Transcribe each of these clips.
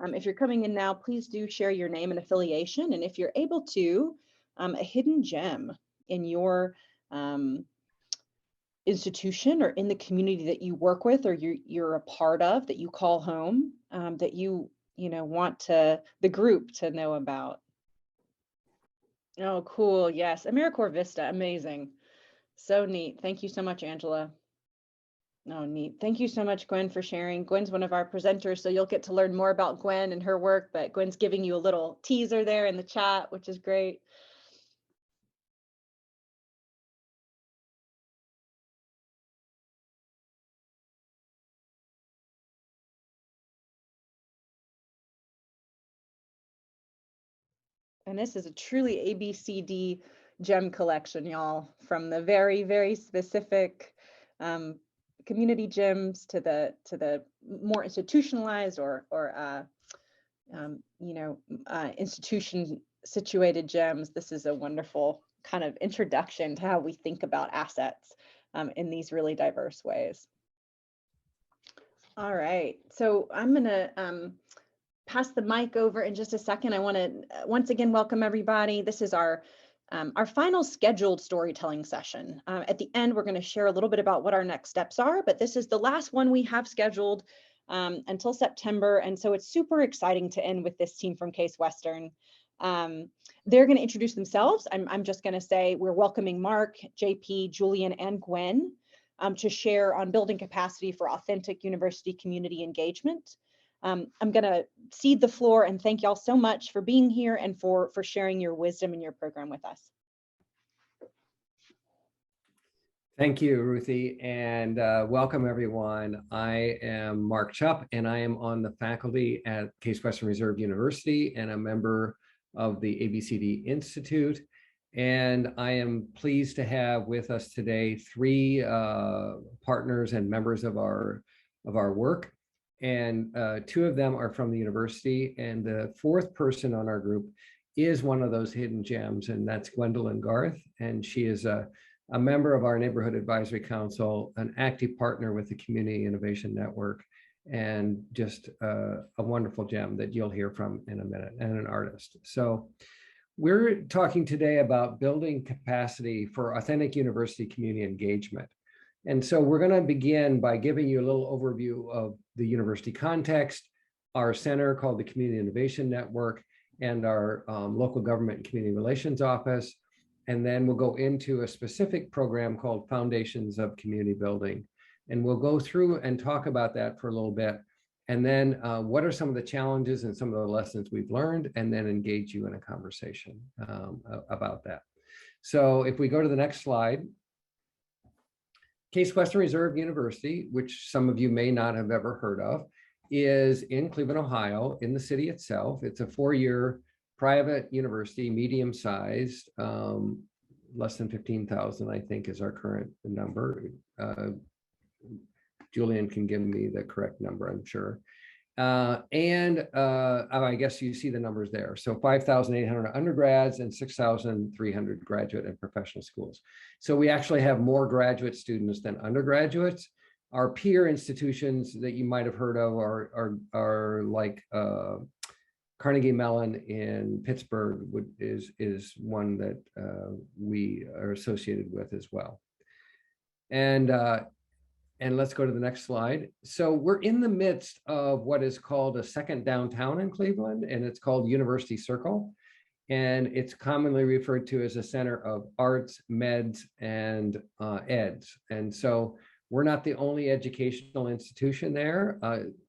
If you're coming in now, please do share your name and affiliation. And if you're able to, a hidden gem in your institution or in the community that you work with or you're a part of, that you call home, that you want the group to know about. Oh, cool. Yes. AmeriCorps Vista. Amazing. So neat. Thank you so much, Angela. Oh, neat. Thank you so much, Gwen, for sharing. Gwen's one of our presenters, so you'll get to learn more about Gwen and her work, but Gwen's giving you a little teaser there in the chat, which is great. And this is a truly ABCD gem collection, y'all, from the very, very specific community gyms to the more institutionalized or institution situated gems. This is a wonderful kind of introduction to how we think about assets in these really diverse ways. All right, so I'm gonna pass the mic over in just a second. I want to once again welcome everybody. This is our final scheduled storytelling session. At the end, we're going to share a little bit about what our next steps are, but this is the last one we have scheduled until September. And so it's super exciting to end with this team from Case Western. They're going to introduce themselves. I'm just going to say we're welcoming Mark, JP, Julian, and Gwen to share on building capacity for authentic university community engagement. I'm going to cede the floor and thank y'all so much for being here and for sharing your wisdom in your program with us. Thank you, Ruthie, and welcome everyone. I am Mark Chupp, and I am on the faculty at Case Western Reserve University and a member of the ABCD Institute. And I am pleased to have with us today three partners and members of our work. And two of them are from the university, and the fourth person on our group is one of those hidden gems, and that's Gwendolyn Garth, and she is a member of our Neighborhood Advisory Council, an active partner with the Community Innovation Network, and just a wonderful gem that you'll hear from in a minute, and an artist. So we're talking today about building capacity for authentic university community engagement. And so we're going to begin by giving you a little overview of the university context, our center called the Community Innovation Network, and our local government and community relations office. And then we'll go into a specific program called Foundations of Community Building. And we'll go through and talk about that for a little bit. And then what are some of the challenges and some of the lessons we've learned, and then engage you in a conversation about that. So if we go to the next slide. Case Western Reserve University, which some of you may not have ever heard of, is in Cleveland, Ohio, in the city itself. It's a four-year private university, medium-sized, less than 15,000, I think, is our current number. Julian can give me the correct number, I'm sure. I guess you see the numbers there. So 5,800 undergrads and 6,300 graduate and professional schools. So we actually have more graduate students than undergraduates. Our peer institutions that you might have heard of are like Carnegie Mellon in Pittsburgh is one that we are associated with as well. And let's go to the next slide. So we're in the midst of what is called a second downtown in Cleveland, and it's called University Circle. And it's commonly referred to as a center of arts, meds, and eds. And so we're not the only educational institution there.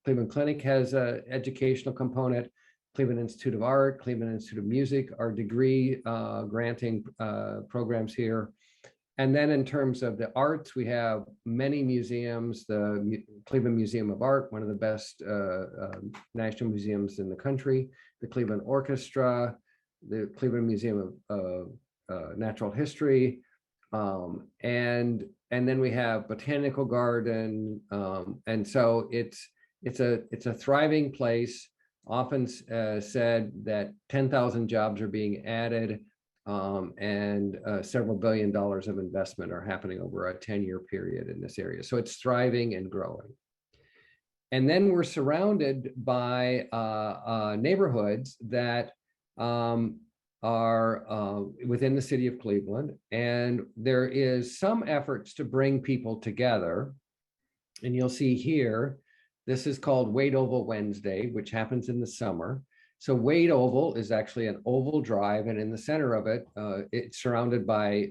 Cleveland Clinic has an educational component, Cleveland Institute of Art, Cleveland Institute of Music, our degree granting programs here. And then in terms of the arts, we have many museums, the Cleveland Museum of Art, one of the best national museums in the country, the Cleveland Orchestra, the Cleveland Museum of Natural History, and then we have Botanical Garden, and so it's a thriving place. Often said that 10,000 jobs are being added. And several $1 billion of investment are happening over a 10-year period in this area. So it's thriving and growing. And then we're surrounded by neighborhoods that are within the city of Cleveland. And there is some efforts to bring people together. And you'll see here, this is called Wade Oval Wednesday, which happens in the summer. So Wade Oval is actually an oval drive, and in the center of it, it's surrounded by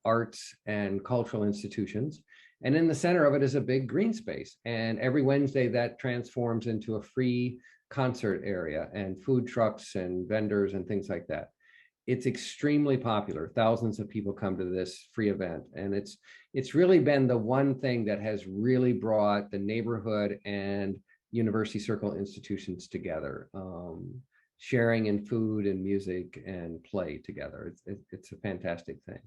arts and cultural institutions. And in the center of it is a big green space. And every Wednesday that transforms into a free concert area and food trucks and vendors and things like that. It's extremely popular. Thousands of people come to this free event. And it's really been the one thing that has really brought the neighborhood and University Circle institutions together, sharing in food and music and play together. It's a fantastic thing.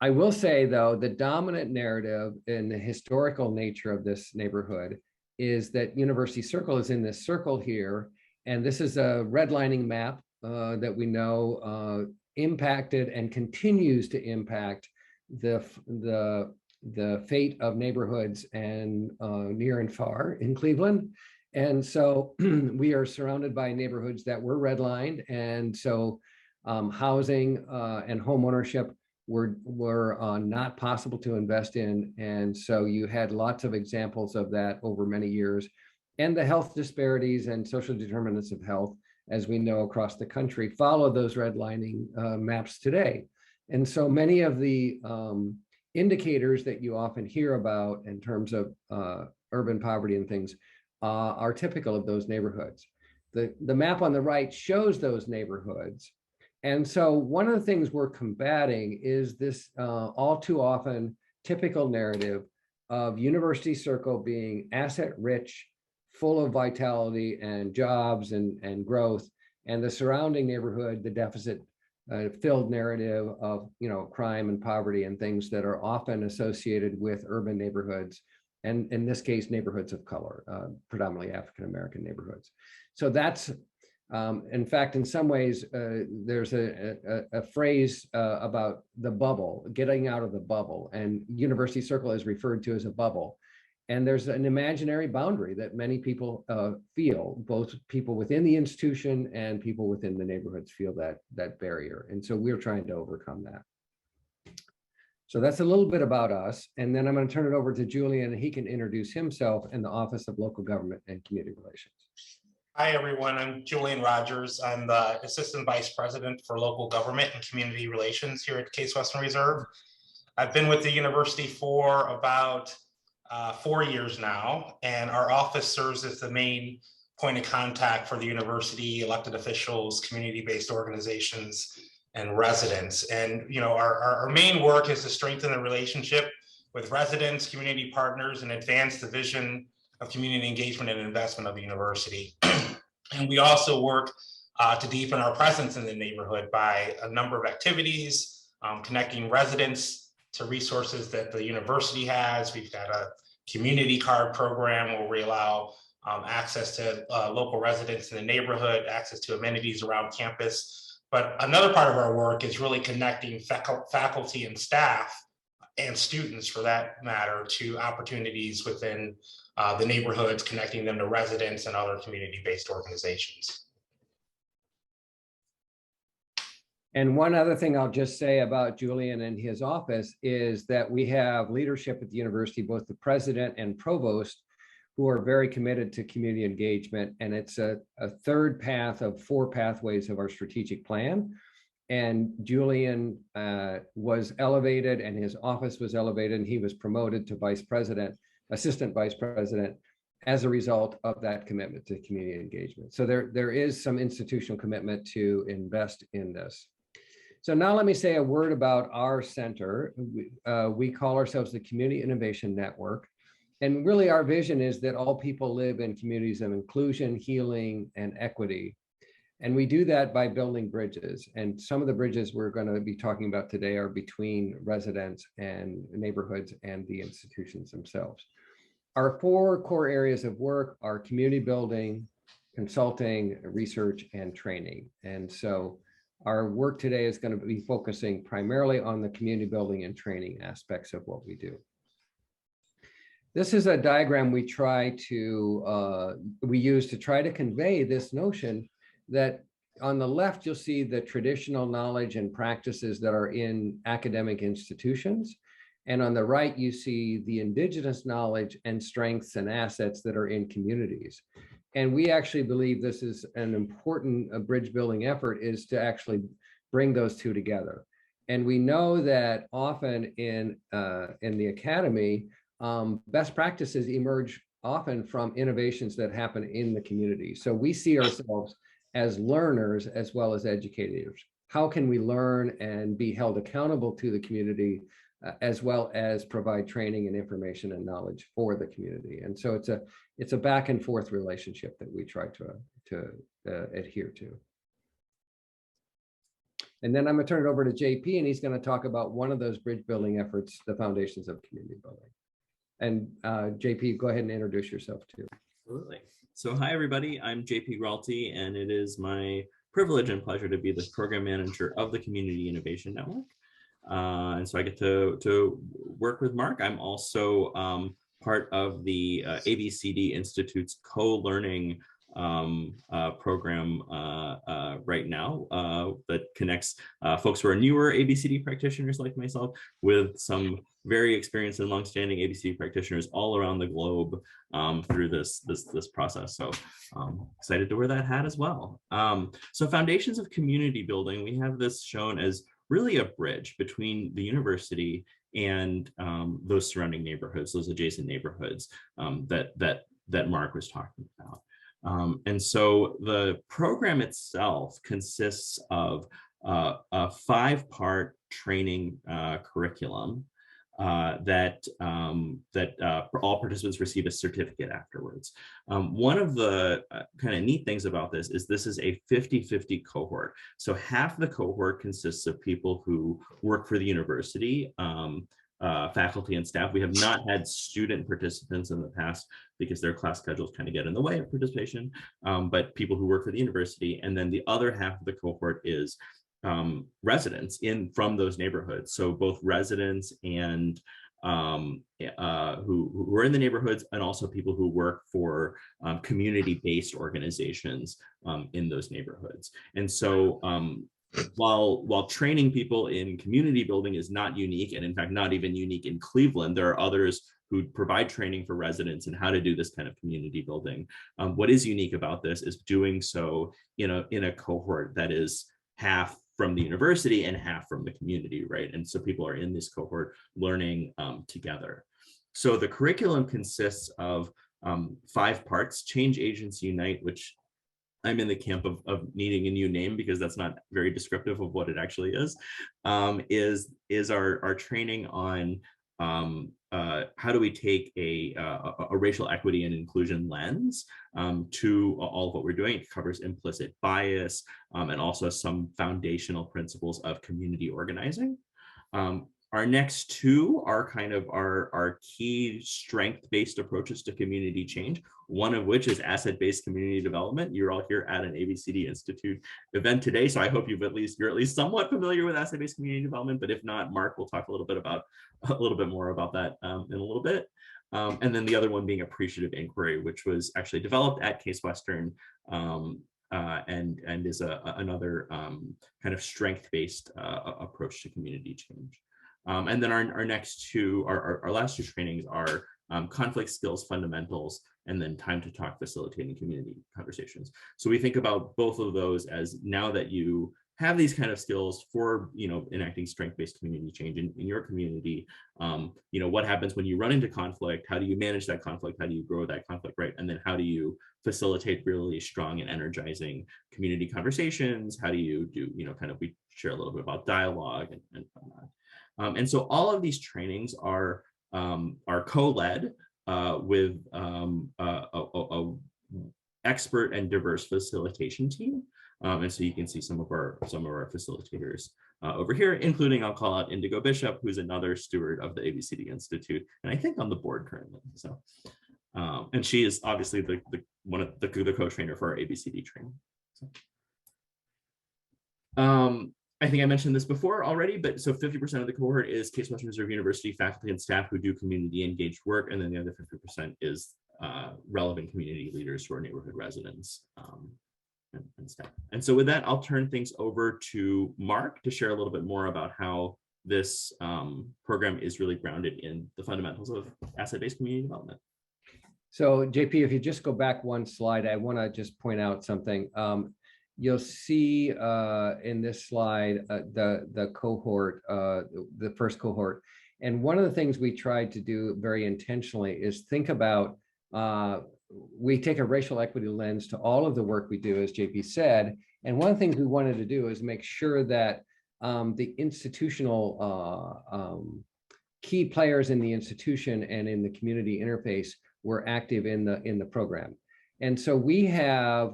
I will say, though, the dominant narrative in the historical nature of this neighborhood is that University Circle is in this circle here. And this is a redlining map that we know impacted and continues to impact the fate of neighborhoods and near and far in Cleveland. And so we are surrounded by neighborhoods that were redlined. And so housing and home ownership were not possible to invest in. And so you had lots of examples of that over many years. And the health disparities and social determinants of health, as we know across the country, follow those redlining maps today. And so many of the indicators that you often hear about in terms of urban poverty and things are typical of those neighborhoods. The map on the right shows those neighborhoods. And so one of the things we're combating is this all too often typical narrative of University Circle being asset rich, full of vitality and jobs and growth, and the surrounding neighborhood, the deficit filled narrative of crime and poverty and things that are often associated with urban neighborhoods, and in this case, neighborhoods of color, predominantly African-American neighborhoods. So that's, in fact, in some ways, there's a phrase about the bubble, getting out of the bubble, and University Circle is referred to as a bubble. And there's an imaginary boundary that many people feel, both people within the institution and people within the neighborhoods feel that barrier. And so we're trying to overcome that. So that's a little bit about us. And then I'm going to turn it over to Julian, and he can introduce himself and the Office of Local Government and Community Relations. Hi, everyone. I'm Julian Rogers. I'm the Assistant Vice President for Local Government and Community Relations here at Case Western Reserve. I've been with the university for about 4 years now, and our office serves as the main point of contact for the university, elected officials, community-based organizations, and residents. And our main work is to strengthen the relationship with residents, community partners, and advance the vision of community engagement and investment of the university. And we also work to deepen our presence in the neighborhood by a number of activities, connecting residents to resources that the university has. We've got a community card program where we allow access to local residents in the neighborhood, access to amenities around campus. But another part of our work is really connecting faculty and staff and students, for that matter, to opportunities within the neighborhoods, connecting them to residents and other community-based organizations. And one other thing I'll just say about Julian and his office is that we have leadership at the university, both the president and provost, who are very committed to community engagement. And it's a third path of 4 pathways of our strategic plan. And Julian was elevated, and his office was elevated, and he was promoted to vice president, assistant vice president, as a result of that commitment to community engagement. So there is some institutional commitment to invest in this. So now let me say a word about our center. We call ourselves the Community Innovation Network. And really our vision is that all people live in communities of inclusion, healing, and equity. And we do that by building bridges. And some of the bridges we're going to be talking about today are between residents and neighborhoods and the institutions themselves. Our 4 core areas of work are community building, consulting, research, and training. And so our work today is going to be focusing primarily on the community building and training aspects of what we do. This is a diagram we use to try to convey this notion that on the left, you'll see the traditional knowledge and practices that are in academic institutions. And on the right, you see the indigenous knowledge and strengths and assets that are in communities. And we actually believe this is an important bridge building effort, is to actually bring those two together. And we know that often in the academy, best practices emerge often from innovations that happen in the community. So we see ourselves as learners as well as educators. How can we learn and be held accountable to the community, as well as provide training and information and knowledge for the community? And so it's a back and forth relationship that we try to adhere to. And then I'm going to turn it over to JP, and he's going to talk about one of those bridge building efforts, the foundations of community building. And JP, go ahead and introduce yourself too. Absolutely. So hi, everybody. I'm JP Gralty, and it is my privilege and pleasure to be the program manager of the Community Innovation Network. And so I get to work with Mark. I'm also part of the ABCD Institute's co-learning program right now that connects folks who are newer ABCD practitioners like myself with some very experienced and longstanding ABCD practitioners all around the globe through this process. So excited to wear that hat as well. So foundations of community building, we have this shown as really a bridge between the university and those surrounding neighborhoods, those adjacent neighborhoods that Mark was talking about. And so the program itself consists of a 5-part training curriculum that all participants receive a certificate afterwards. One of the kind of neat things about this is a 50-50 cohort. So half the cohort consists of people who work for the university, faculty and staff. We have not had student participants in the past because their class schedules kind of get in the way of participation, but people who work for the university. And then the other half of the cohort is residents from those neighborhoods. So both residents and who are in the neighborhoods, and also people who work for community-based organizations in those neighborhoods. And so while training people in community building is not unique, and in fact not even unique in Cleveland, there are others who provide training for residents and how to do this kind of community building. What is unique about this is doing so in a cohort that is half from the university and half from the community, right? And so people are in this cohort learning together. So the curriculum consists of 5 parts: Change Agents Unite, which I'm in the camp of needing a new name because that's not very descriptive of what it actually is our training on how do we take a racial equity and inclusion lens to all of what we're doing. It covers implicit bias and also some foundational principles of community organizing. Our next 2 are kind of our key strength-based approaches to community change, one of which is asset-based community development. You're all here at an ABCD Institute event today, so I hope you're at least somewhat familiar with asset-based community development, but if not, Mark will talk a little bit more about that in a little bit. And then the other one being appreciative inquiry, which was actually developed at Case Western and is another kind of strength-based approach to community change. And then our next 2, our last 2 trainings are conflict skills fundamentals, and then time to talk, facilitating community conversations. So we think about both of those as, now that you have these kind of skills for enacting strength-based community change in your community, what happens when you run into conflict? How do you manage that conflict? How do you grow that conflict, right? And then how do you facilitate really strong and energizing community conversations? How do you do, we share a little bit about dialogue and whatnot. And so all of these trainings are co-led with a expert and diverse facilitation team. And so you can see some of our facilitators over here, including, I'll call out Indigo Bishop, who's another steward of the ABCD Institute, and I think on the board currently. So, and she is obviously the co-trainer for our ABCD training. So. I think I mentioned this before already, but so 50% of the cohort is Case Western Reserve University faculty and staff who do community engaged work, and then the other 50% is relevant community leaders who are neighborhood residents and staff. And so with that, I'll turn things over to Mark to share a little bit more about how this program is really grounded in the fundamentals of asset-based community development. So JP, if you just go back one slide, I want to just point out something. You'll see in this slide the cohort, the first cohort. And one of the things we tried to do very intentionally is think about, we take a racial equity lens to all of the work we do, as JP said. And one of the things we wanted to do is make sure that the institutional key players in the institution and in the community interface were active in the program. And so we have,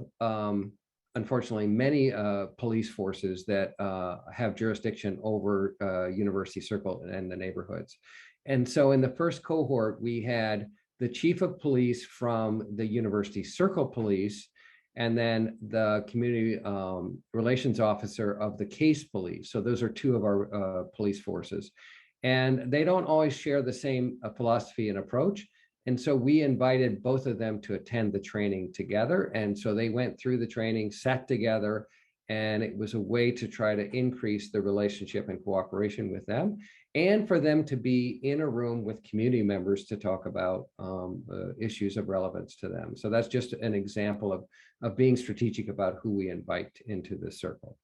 unfortunately, many police forces that have jurisdiction over University Circle and the neighborhoods. And so in the first cohort, we had the chief of police from the University Circle Police, and then the community relations officer of the Case Police. So those are two of our police forces. And they don't always share the same philosophy and approach. And so we invited both of them to attend the training together. And so they went through the training, sat together, and it was a way to try to increase the relationship and cooperation with them, and for them to be in a room with community members to talk about issues of relevance to them. So that's just an example of being strategic about who we invite into the circle.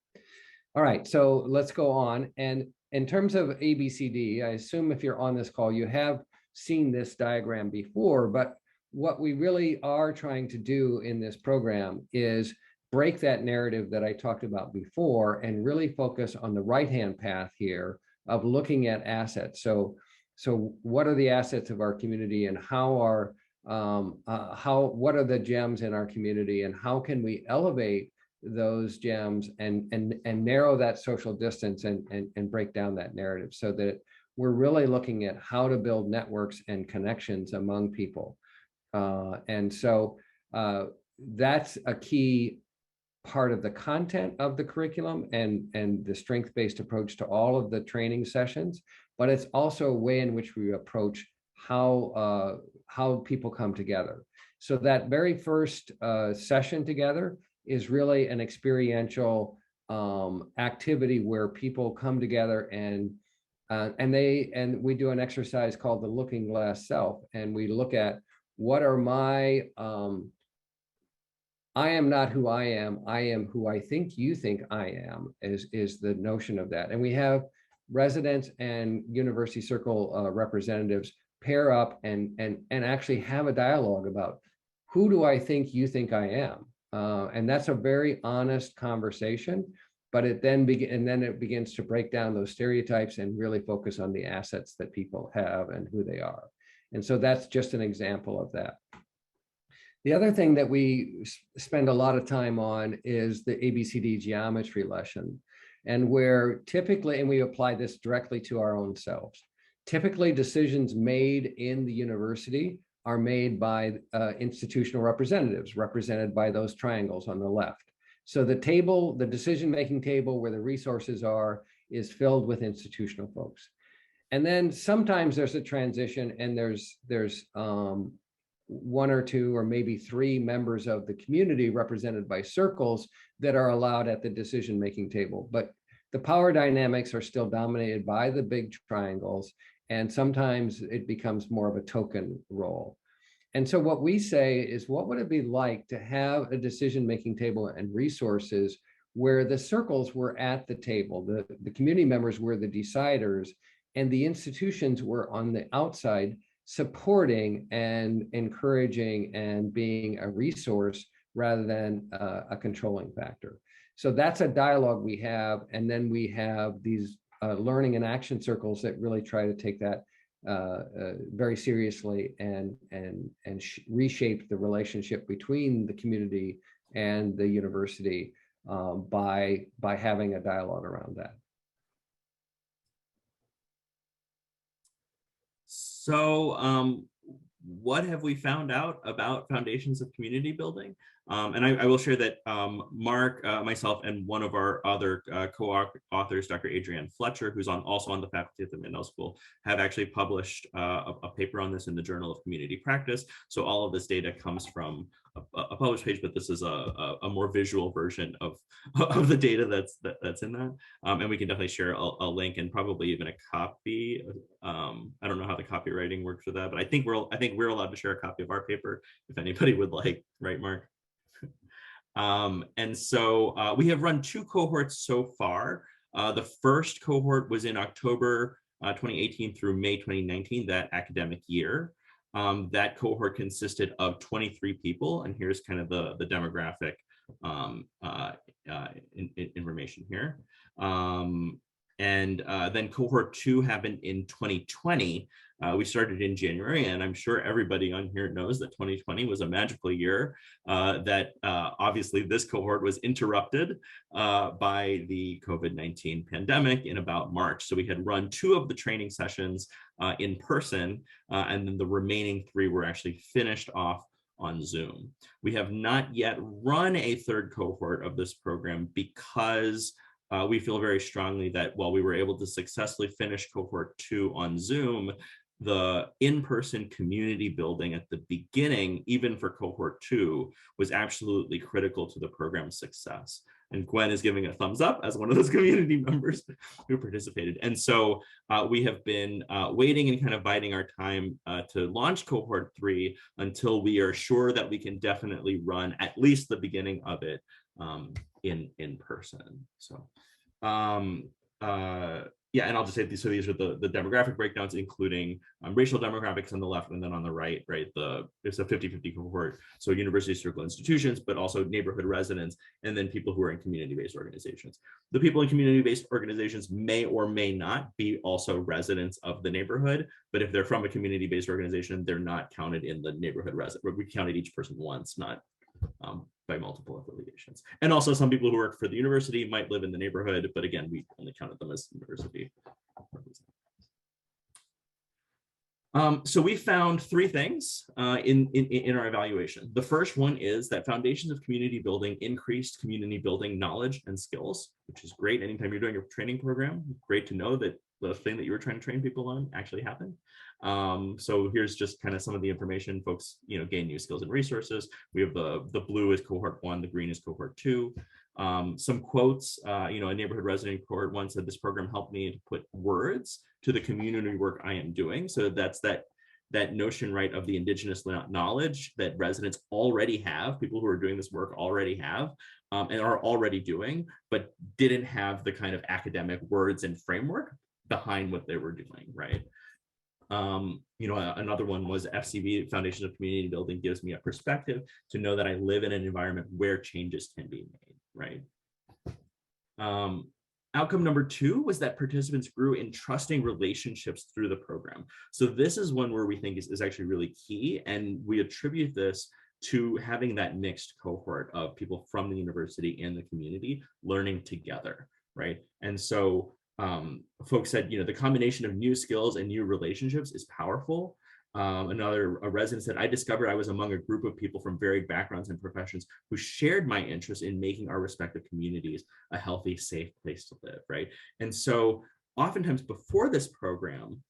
All right, so let's go on. And in terms of ABCD, I assume if you're on this call, you have seen this diagram before, but what we really are trying to do in this program is break that narrative that I talked about before and really focus on the right-hand path here of looking at assets. So what are the assets of our community, and what are the gems in our community, and how can we elevate those gems and narrow that social distance and break down that narrative, so that we're really looking at how to build networks and connections among people. And so that's a key part of the content of the curriculum and the strength-based approach to all of the training sessions, but it's also a way in which we approach how people come together. So that very first session together is really an experiential activity where people come together and we do an exercise called the looking glass self, and we look at what are my I am not who I am who I think you think I am, is the notion of that. And we have residents and University Circle representatives pair up and actually have a dialogue about, who do I think you think I am? And that's a very honest conversation, but it then begins to break down those stereotypes and really focus on the assets that people have and who they are. And so that's just an example of that. The other thing that we spend a lot of time on is the ABCD geometry lesson, and where typically, and we apply this directly to our own selves, typically decisions made in the university are made by institutional representatives, represented by those triangles on the left. So the table, the decision-making table where the resources are, is filled with institutional folks. And then sometimes there's a transition, and there's one or two or maybe three members of the community represented by circles that are allowed at the decision-making table. But the power dynamics are still dominated by the big triangles, and sometimes it becomes more of a token role. And so what we say is, what would it be like to have a decision-making table and resources where the circles were at the table, the community members were the deciders, and the institutions were on the outside supporting and encouraging and being a resource rather than a controlling factor. So that's a dialogue we have. And then we have these learning and action circles that really try to take that very seriously and reshape the relationship between the community and the university by having a dialogue around that. So what have we found out about foundations of community building? And I will share that Mark, myself, and one of our other co-authors, Dr. Adrienne Fletcher, who's also on the faculty at the Middle School, have actually published a paper on this in the Journal of Community Practice. So all of this data comes from a published page, but this is a more visual version of the data that's in that. And we can definitely share a link and probably even a copy. I don't know how the copywriting works for that, but I think we're allowed to share a copy of our paper if anybody would like, right, Mark? And so we have run 2 cohorts so far. The first cohort was in October 2018 through May 2019, that academic year. That cohort consisted of 23 people, and here's kind of the demographic information here. And then cohort 2 happened in 2020. We started in January, and I'm sure everybody on here knows that 2020 was a magical year, that obviously this cohort was interrupted by the COVID-19 pandemic in about March. So we had run 2 of the training sessions in person, and then the remaining 3 were actually finished off on Zoom. We have not yet run a 3rd cohort of this program because we feel very strongly that while we were able to successfully finish cohort 2 on Zoom, the in-person community building at the beginning, even for cohort 2, was absolutely critical to the program's success. And Gwen is giving a thumbs up as one of those community members who participated. And so we have been waiting and kind of biding our time to launch cohort 3 until we are sure that we can definitely run at least the beginning of it in person. So yeah, and I'll just say these. So these are the demographic breakdowns, including racial demographics on the left, and then on the right, it's a 50-50 cohort. So university circle institutions, but also neighborhood residents, and then people who are in community-based organizations. The people in community-based organizations may or may not be also residents of the neighborhood, but if they're from a community-based organization, they're not counted in the neighborhood resident. We counted each person once, not by multiple affiliations. And also some people who work for the university might live in the neighborhood, but again, we only counted them as university. So we found 3 things in our evaluation. The first one is that foundations of community building increased community building knowledge and skills, which is great. Anytime you're doing a training program, great to know that the thing that you were trying to train people on actually happened. So here's just kind of some of the information. Folks, gain new skills and resources. We have the blue is cohort 1, the green is cohort 2. Some quotes, a neighborhood resident in cohort 1 said, "This program helped me to put words to the community work I am doing." So that's that notion, right, of the indigenous knowledge that residents already have, people who are doing this work already have, and are already doing, but didn't have the kind of academic words and framework behind what they were doing, right? Another one was FCB, Foundations of Community Building, gives me a perspective to know that I live in an environment where changes can be made, right? Outcome number 2 was that participants grew in trusting relationships through the program. So this is one where we think is actually really key, and we attribute this to having that mixed cohort of people from the university and the community learning together, right? And so folks said, the combination of new skills and new relationships is powerful. A resident said, "I discovered I was among a group of people from varied backgrounds and professions who shared my interest in making our respective communities a healthy, safe place to live," right? And so oftentimes before this program,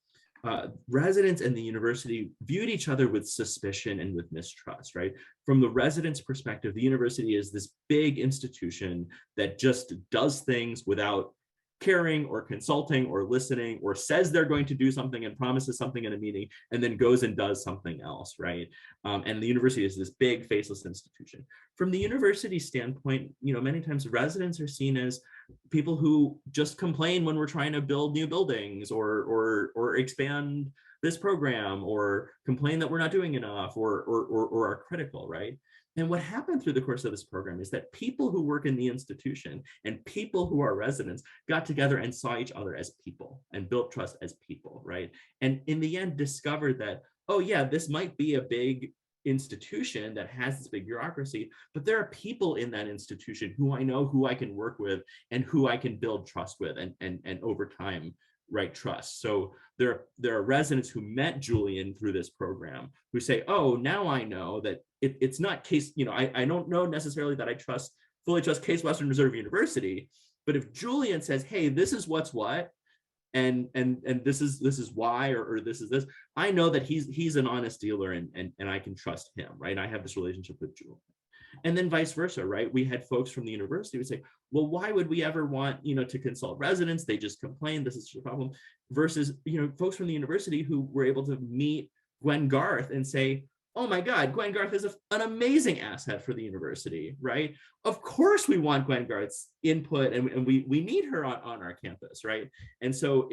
residents and the university viewed each other with suspicion and with mistrust, right? From the residents' perspective, the university is this big institution that just does things without caring or consulting or listening, or says they're going to do something and promises something in a meeting and then goes and does something else, right? And the university is this big faceless institution. From the university standpoint, many times residents are seen as people who just complain when we're trying to build new buildings or expand this program, or complain that we're not doing enough, or are critical, right? And what happened through the course of this program is that people who work in the institution and people who are residents got together and saw each other as people and built trust as people, right? And in the end discovered that, oh yeah, this might be a big institution that has this big bureaucracy, but there are people in that institution who I know, who I can work with, and who I can build trust with, and over time right, trust. So there are residents who met Julian through this program who say, oh, now I know that it's not Case, I don't know necessarily that I fully trust Case Western Reserve University, but if Julian says, hey, this is what's what, and this is why, or this is this, I know that he's an honest dealer and I can trust him, right? I have this relationship with Julian. And then vice versa, right? We had folks from the university who would say, well, why would we ever want, to consult residents? They just complain, this is a problem. Versus, folks from the university who were able to meet Gwen Garth and say, oh my God, Gwen Garth is an amazing asset for the university, right? Of course we want Gwen Garth's input and we need her on our campus, right? And so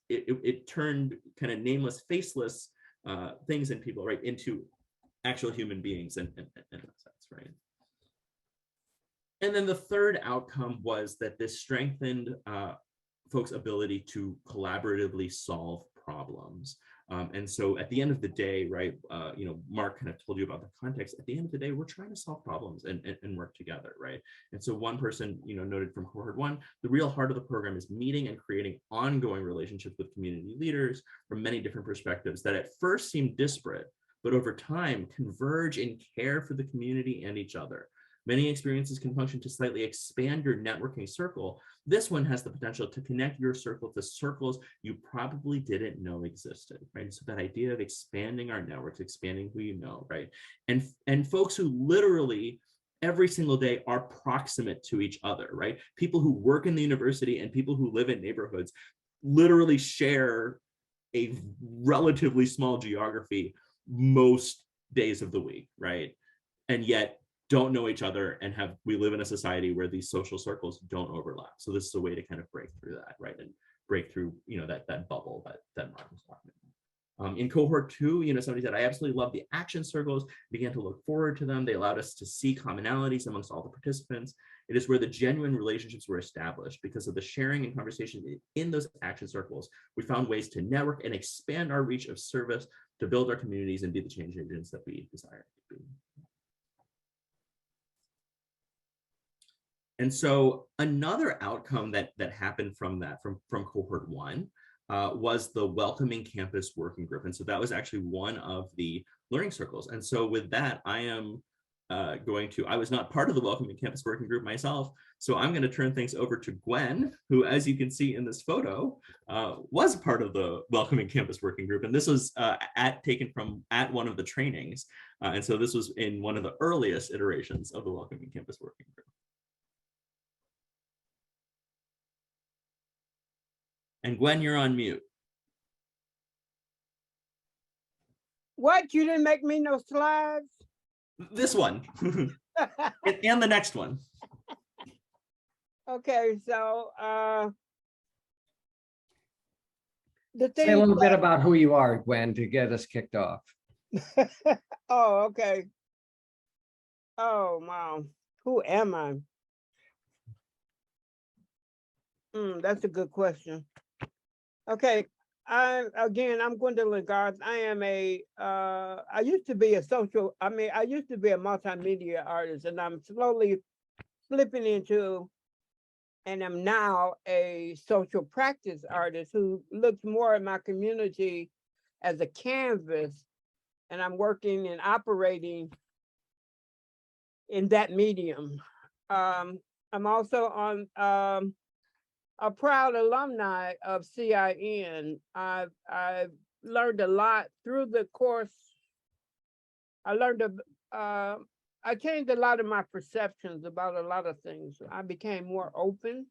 it turned kind of nameless, faceless things in people, right, into actual human beings in that sense, right? And then the third outcome was that this strengthened folks' ability to collaboratively solve problems. And so at the end of the day, right, Mark kind of told you about the context. At the end of the day, we're trying to solve problems and work together, right? And so one person, noted from cohort 1, the real heart of the program is meeting and creating ongoing relationships with community leaders from many different perspectives that at first seem disparate, but over time converge in care for the community and each other. Many experiences can function to slightly expand your networking circle. This one has the potential to connect your circle to circles you probably didn't know existed, right? So that idea of expanding our networks, expanding who you know, right? And folks who literally every single day are proximate to each other, right? People who work in the university and people who live in neighborhoods literally share a relatively small geography most days of the week, right? And yet don't know each other and we live in a society where these social circles don't overlap. So this is a way to kind of break through that, right? And break through, that bubble that Mark was talking about. In cohort 2, somebody said, I absolutely love the action circles, began to look forward to them. They allowed us to see commonalities amongst all the participants. It is where the genuine relationships were established. Because of the sharing and conversation in those action circles, we found ways to network and expand our reach of service to build our communities and be the change agents that we desire to be. And so another outcome that happened from cohort 1 was the Welcoming Campus Working Group. And so that was actually one of the learning circles. And so with that, I am I was not part of the Welcoming Campus Working Group myself, so I'm going to turn things over to Gwen, who, as you can see in this photo, was part of the Welcoming Campus Working Group. And this was taken from one of the trainings. And so this was in one of the earliest iterations of the Welcoming Campus Working Group. And Gwen, you're on mute. What? You didn't make me no slides? This one. And the next one. Okay, so the thing. Say a little bit about who you are, Gwen, to get us kicked off. Oh, okay. Oh, wow. Who am I? That's a good question. Okay, I'm Gwendolyn Garth. I am I used to be a multimedia artist, and I'm slowly flipping into, and I'm now a social practice artist who looks more at my community as a canvas, and I'm working and operating in that medium. I'm also on a proud alumni of CIN. I've learned a lot through the course. I changed a lot of my perceptions about a lot of things. I became more open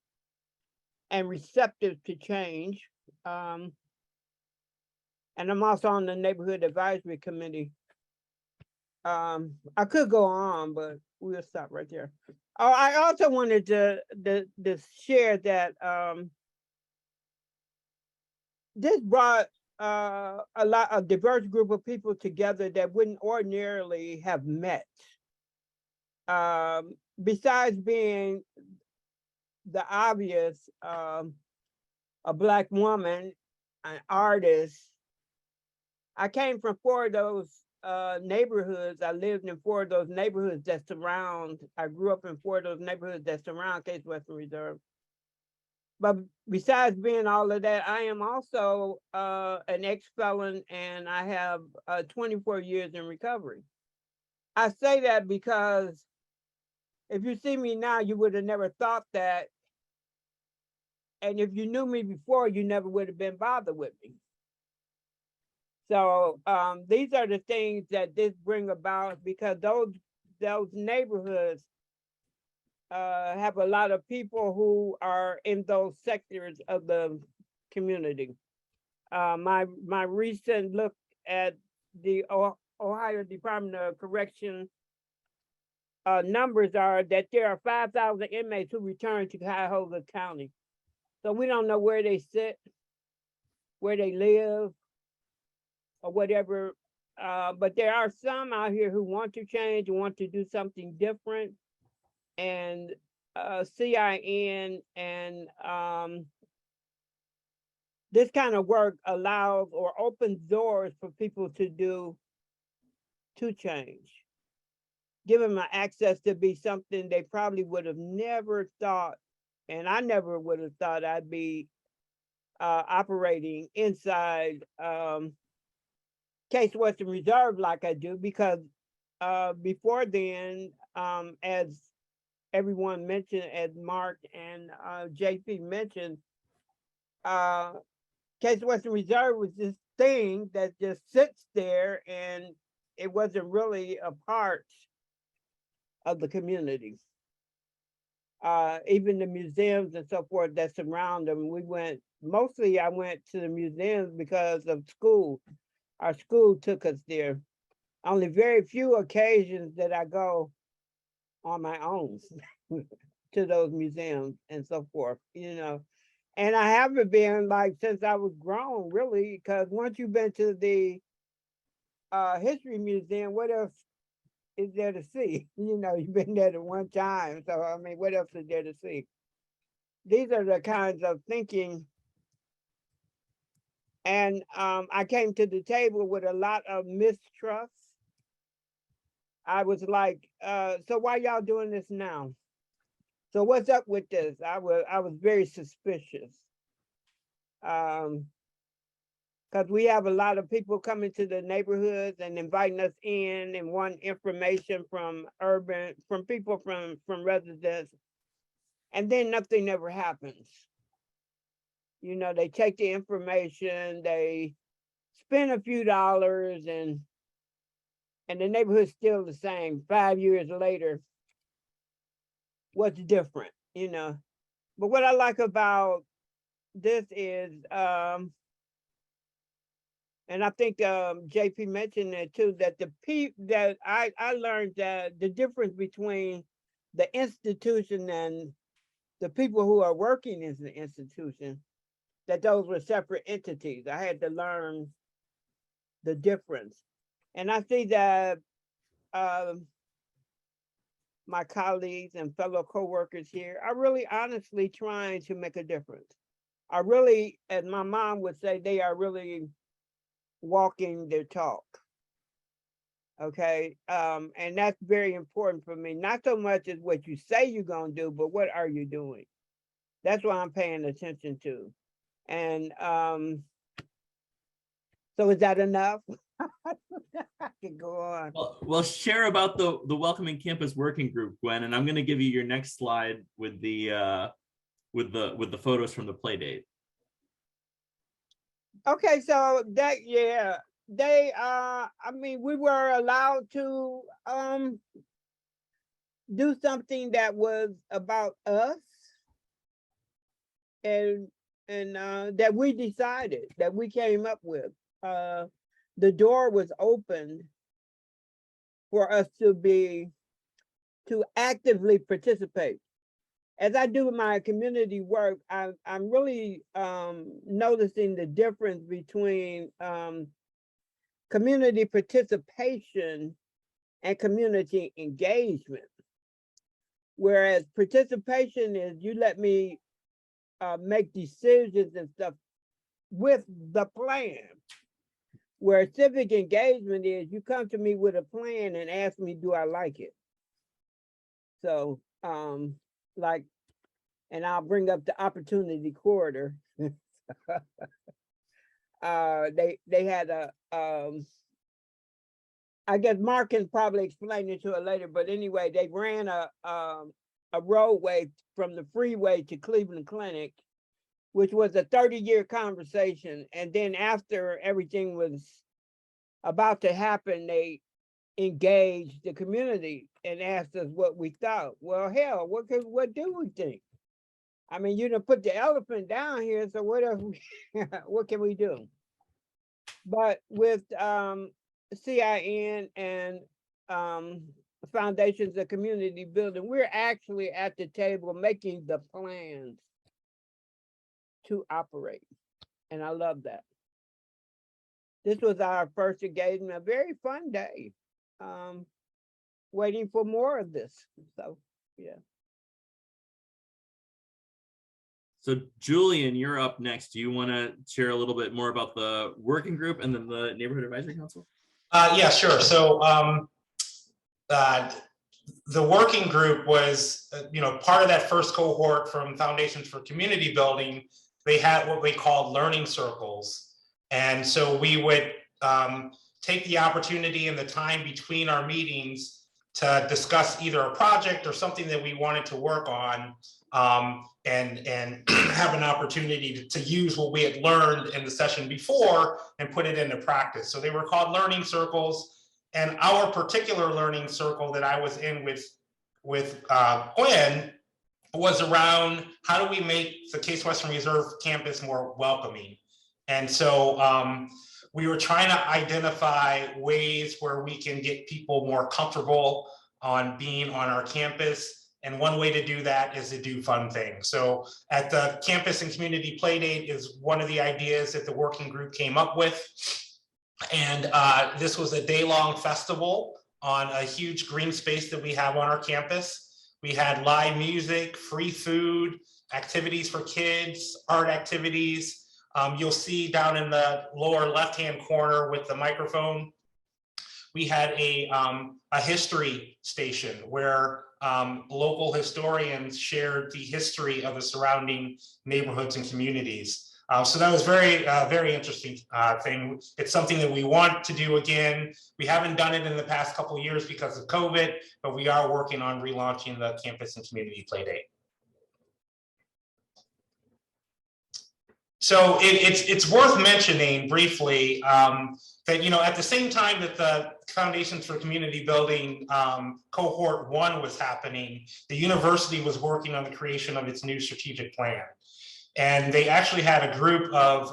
and receptive to change. And I'm also on the Neighborhood Advisory Committee. I could go on, but we'll stop right there. Oh, I also wanted to share that this brought a diverse group of people together that wouldn't ordinarily have met. Besides being the obvious, a Black woman, an artist, I came from 4 of those neighborhoods. I lived in 4 of those neighborhoods I grew up in 4 of those neighborhoods that surround Case Western Reserve. But besides being all of that, I am also an ex-felon, and I have 24 years in recovery. I say that because if you see me now, you would have never thought that. And if you knew me before, you never would have been bothered with me. So these are the things that this bring about, because those neighborhoods have a lot of people who are in those sectors of the community. My recent look at the Ohio Department of Correction numbers are that there are 5,000 inmates who return to Cuyahoga County. So we don't know where they sit, where they live, or whatever. But there are some out here who want to change and want to do something different. And CIN and this kind of work allows or opens doors for people to change. Give them access to be something they probably would have never thought, and I never would have thought I'd be operating inside Case Western Reserve like I do, because before then, as everyone mentioned, as Mark and JP mentioned, Case Western Reserve was this thing that just sits there, and it wasn't really a part of the community. Even the museums and so forth that surround them, I went to the museums because of school. Our school took us there. Only very few occasions that I go on my own to those museums and so forth, And I haven't been like since I was grown, really, because once you've been to the history museum, what else is there to see? You've been there at one time. So, I mean, what else is there to see? These are the kinds of thinking. And I came to the table with a lot of mistrust. I was like, so why y'all doing this now? So what's up with this? I was very suspicious. Because we have a lot of people coming to the neighborhoods and inviting us in and want information from people from residents. And then nothing ever happens. They take the information, they spend a few dollars, and the neighborhood's still the same 5 years later. What's different, But what I like about this is, and I think JP mentioned it too, that that I learned that the difference between the institution and the people who are working in the institution, that those were separate entities. I had to learn the difference. And I see that my colleagues and fellow co-workers here are really honestly trying to make a difference. I really, as my mom would say, they are really walking their talk. Okay, and that's very important for me. Not so much as what you say you're gonna do, but what are you doing? That's what I'm paying attention to. And so is that enough? I could go on. Well, share about the Welcoming Campus Working Group, Gwen, and I'm going to give you your next slide with the photos from the play date. Okay, so I mean, we were allowed to do something that was about us, and that we decided, that we came up with. The door was opened for us to actively participate. As I do my community work, I'm really noticing the difference between community participation and community engagement. Whereas participation is you let me make decisions and stuff with the plan. Where civic engagement is you come to me with a plan and ask me, do I like it? So like and I'll bring up the opportunity corridor. They had a I guess Mark can probably explain it to it later, but anyway, they ran a roadway from the freeway to Cleveland Clinic, which was a 30-year conversation. And then after everything was about to happen, they engaged the community and asked us what we thought. Well, hell, what do we think? I mean, you done put the elephant down here, so what else what can we do? But with CIN and Foundations of Community Building, we're actually at the table making the plans to operate. And I love that. This was our first engagement, a very fun day. Waiting for more of this. So, yeah. So Julian, you're up next. Do you want to share a little bit more about the working group and then the Neighborhood Advisory Council? Yeah, sure. So the working group was, part of that first cohort from Foundations for Community Building. They had what we called learning circles. And so we would take the opportunity and the time between our meetings to discuss either a project or something that we wanted to work on, and have an opportunity to use what we had learned in the session before and put it into practice. So they were called learning circles. And our particular learning circle that I was in with Gwen was around how do we make the Case Western Reserve campus more welcoming. And so we were trying to identify ways where we can get people more comfortable on being on our campus. And one way to do that is to do fun things. So at the Campus and Community Playdate is one of the ideas that the working group came up with. And this was a day-long festival on a huge green space that we have on our campus. We had live music, free food, activities for kids, art activities. You'll see down in the lower left-hand corner with the microphone, we had a history station where local historians shared the history of the surrounding neighborhoods and communities. So that was very interesting thing. It's something that we want to do again. We haven't done it in the past couple of years because of COVID, but we are working on relaunching the Campus and Community Playdate. So it's worth mentioning briefly that, at the same time that the Foundations for Community Building cohort 1 was happening, the university was working on the creation of its new strategic plan. And they actually had a group of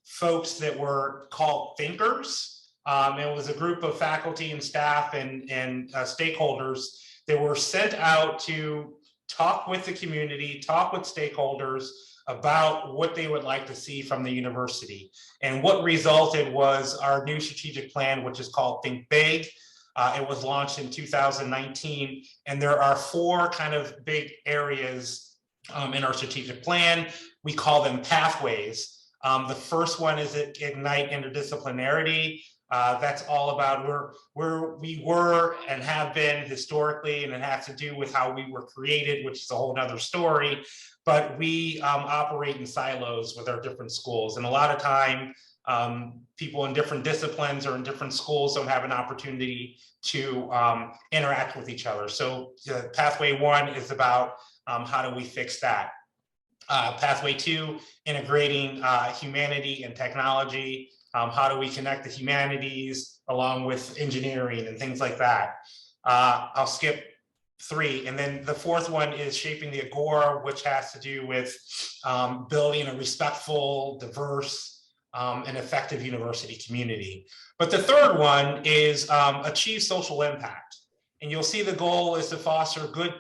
folks that were called thinkers. It was a group of faculty and staff and stakeholders that were sent out to talk with the community, talk with stakeholders about what they would like to see from the university. And what resulted was our new strategic plan, which is called Think Big. It was launched in 2019, and there are 4 kind of big areas in our strategic plan. We call them pathways. The first one is Ignite Interdisciplinarity. That's all about where we were and have been historically, and it has to do with how we were created, which is a whole nother story. But we operate in silos with our different schools. And a lot of time, people in different disciplines or in different schools don't have an opportunity to interact with each other. So pathway 1 is about how do we fix that? Pathway 2, integrating humanity and technology. How do we connect the humanities along with engineering and things like that? I'll skip 3. And then the 4th one is shaping the Agora, which has to do with building a respectful, diverse, and effective university community. But the 3rd one is achieve social impact. And you'll see the goal is to foster good,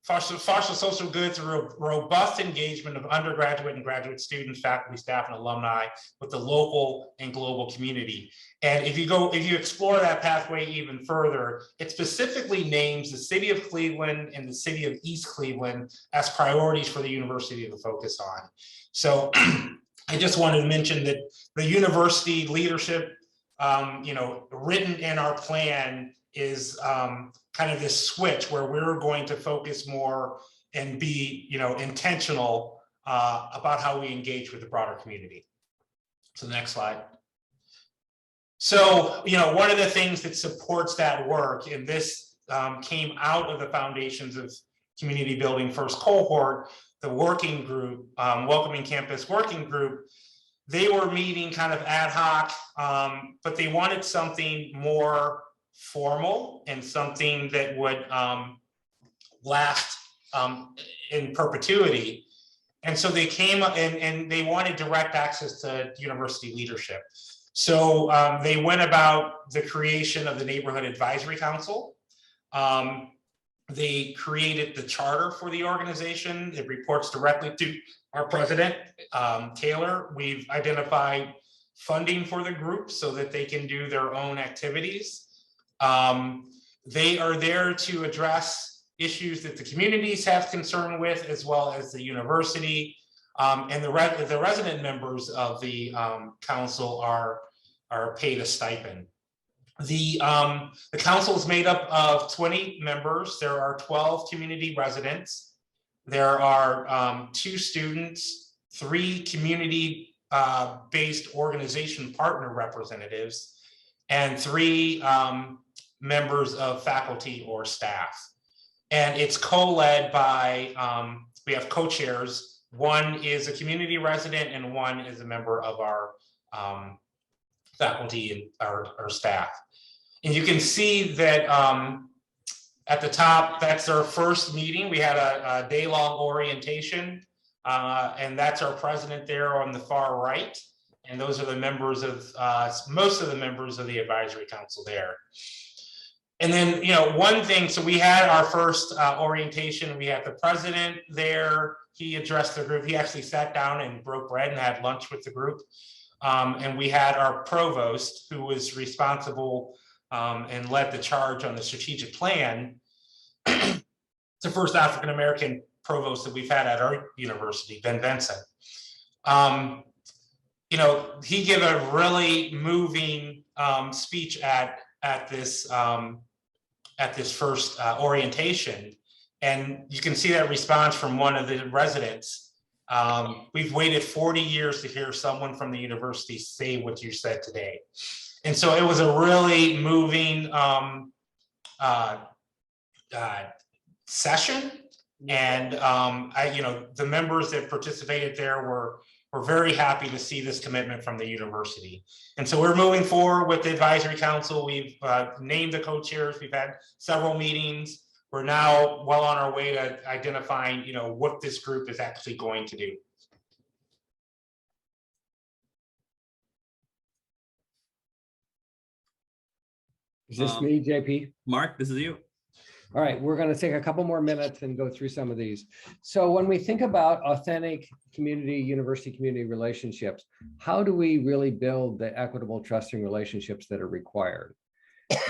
foster social good through robust engagement of undergraduate and graduate students, faculty, staff, and alumni with the local and global community. And if you explore that pathway even further, it specifically names the city of Cleveland and the city of East Cleveland as priorities for the university to focus on. So I just wanted to mention that the university leadership, written in our plan is kind of this switch where we're going to focus more and be, intentional about how we engage with the broader community. So the next slide. So, one of the things that supports that work, and this came out of the Foundations of Community Building first cohort, the working group, Welcoming Campus Working Group, they were meeting kind of ad hoc, but they wanted something more formal and something that would last in perpetuity. And so they came and they wanted direct access to university leadership. So they went about the creation of the Neighborhood Advisory Council. They created the charter for the organization. It reports directly to our president, Taylor. We've identified funding for the group so that they can do their own activities. They are there to address issues that the communities have concern with, as well as the university. And the resident members of the council are paid a stipend. The council is made up of 20 members. There are 12 community residents. There are 2 students, 3 community based organization partner representatives, and 3 members of faculty or staff. And it's co-led by, we have co-chairs. One is a community resident and one is a member of our faculty and our staff. And you can see that at the top, that's our first meeting. We had a day-long orientation, and that's our president there on the far right. And those are the members of, most of the members of the advisory council there. And then, one thing, so we had our first orientation, we had the president there, he addressed the group, he actually sat down and broke bread and had lunch with the group. And we had our provost, who was responsible and led the charge on the strategic plan. It's the first African-American provost that we've had at our university, Ben Benson. He gave a really moving speech at this first orientation, and you can see that response from one of the residents. We've waited 40 years to hear someone from the university say what you said today. And so it was a really moving session. And the members that participated there were very happy to see this commitment from the university. And so we're moving forward with the advisory council. We've named the co-chairs. We've had several meetings. We're now well on our way to identifying, what this group is actually going to do. Is this me, JP? Mark, this is you. All right, we're going to take a couple more minutes and go through some of these. So when we think about authentic university community relationships, how do we really build the equitable, trusting relationships that are required?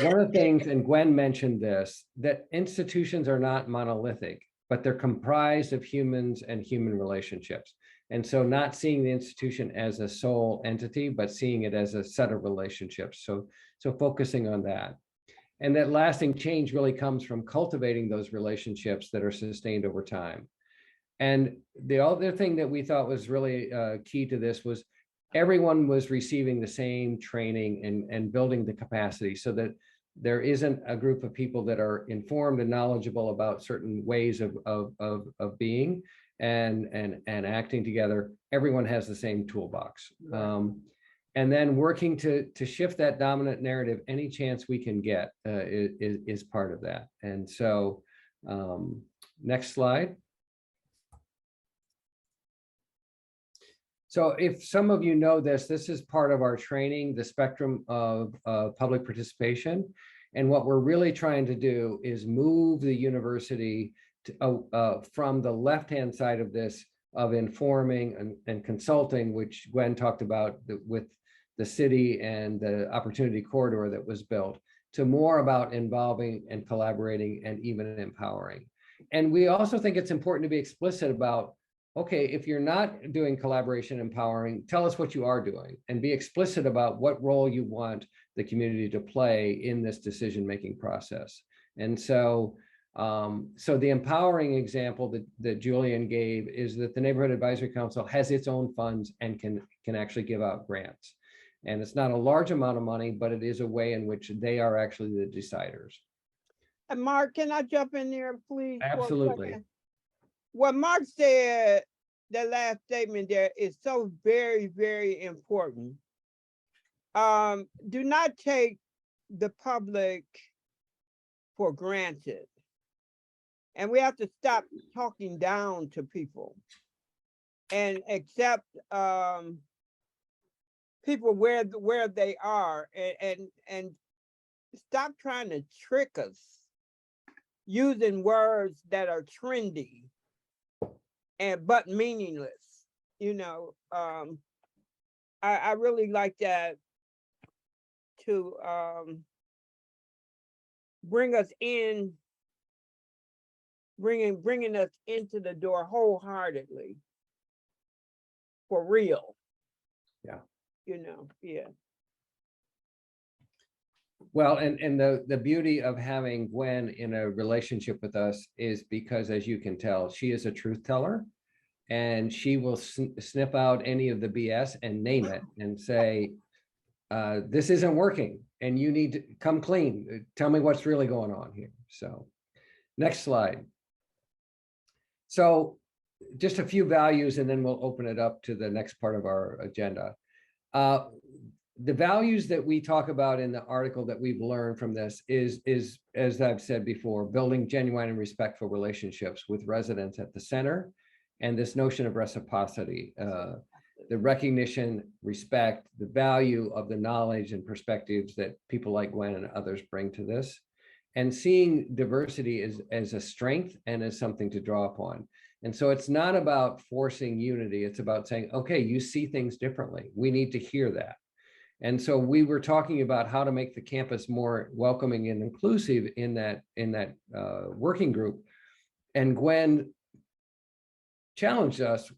One of the things, and Gwen mentioned this, that institutions are not monolithic, but they're comprised of humans and human relationships. And so not seeing the institution as a sole entity, but seeing it as a set of relationships. So focusing on that. And that lasting change really comes from cultivating those relationships that are sustained over time. And the other thing that we thought was really key to this was everyone was receiving the same training and building the capacity so that there isn't a group of people that are informed and knowledgeable about certain ways of being and acting together. Everyone has the same toolbox. And then working to shift that dominant narrative any chance we can get is part of that. And so next slide. So if some of you know this is part of our training, the spectrum of public participation. And what we're really trying to do is move the university to, from the left-hand side of this, of informing and consulting, which Gwen talked about with the city and the opportunity corridor that was built, to more about involving and collaborating and even empowering. And we also think it's important to be explicit about, okay, if you're not doing collaboration, empowering, tell us what you are doing and be explicit about what role you want the community to play in this decision-making process. And so, so the empowering example that Julian gave is that the Neighborhood Advisory Council has its own funds and can actually give out grants. And it's not a large amount of money, but it is a way in which they are actually the deciders. And Mark, can I jump in there, please? for a Absolutely. second? What Mark said, the last statement there is so very, very important. Do not take the public for granted. And we have to stop talking down to people and accept people where they are, and stop trying to trick us using words that are trendy but meaningless. You know, I really like that to bring us in, bringing us into the door wholeheartedly, for real. Yeah. You know, yeah. Well, and the beauty of having Gwen in a relationship with us is because, as you can tell, she is a truth teller, and she will sniff out any of the BS and name it and say, this isn't working and you need to come clean. Tell me what's really going on here. So next slide. So just a few values, and then we'll open it up to the next part of our agenda. The values that we talk about in the article that we've learned from this is, as I've said before, building genuine and respectful relationships with residents at the center, and this notion of reciprocity, the recognition, respect, the value of the knowledge and perspectives that people like Gwen and others bring to this, and seeing diversity as a strength and as something to draw upon. And so it's not about forcing unity, it's about saying, okay, you see things differently. We need to hear that. And so we were talking about how to make the campus more welcoming and inclusive in that working group. And Gwen challenged us.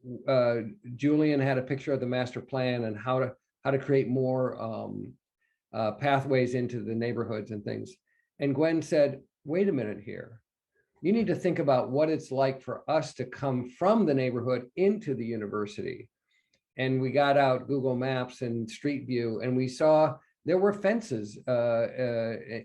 Julian had a picture of the master plan and how to create more pathways into the neighborhoods and things. And Gwen said, wait a minute here. You need to think about what it's like for us to come from the neighborhood into the university. And we got out Google Maps and Street View, and we saw there were fences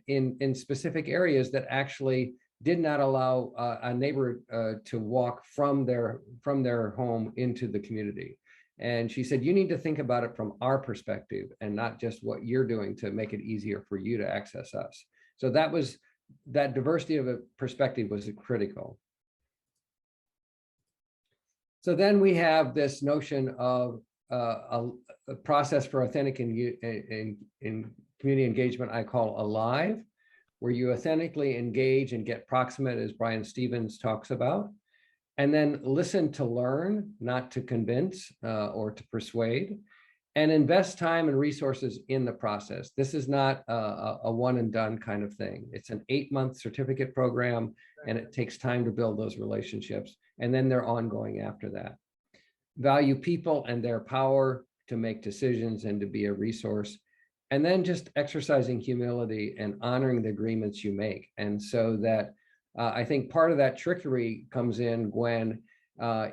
in specific areas that actually did not allow a neighbor to walk from their home into the community. And she said, you need to think about it from our perspective and not just what you're doing to make it easier for you to access us. So that diversity of a perspective was critical. So then we have this notion of a process for authentic in community engagement I call ALIVE, where you authentically engage and get proximate, as Brian Stevens talks about, and then listen to learn, not to convince or to persuade, and invest time and resources in the process. This is not a one and done kind of thing. It's an 8-month certificate program, and it takes time to build those relationships, and then they're ongoing after that. Value people and their power to make decisions and to be a resource, and then just exercising humility and honoring the agreements you make. And so that I think part of that trickery comes in, Gwen,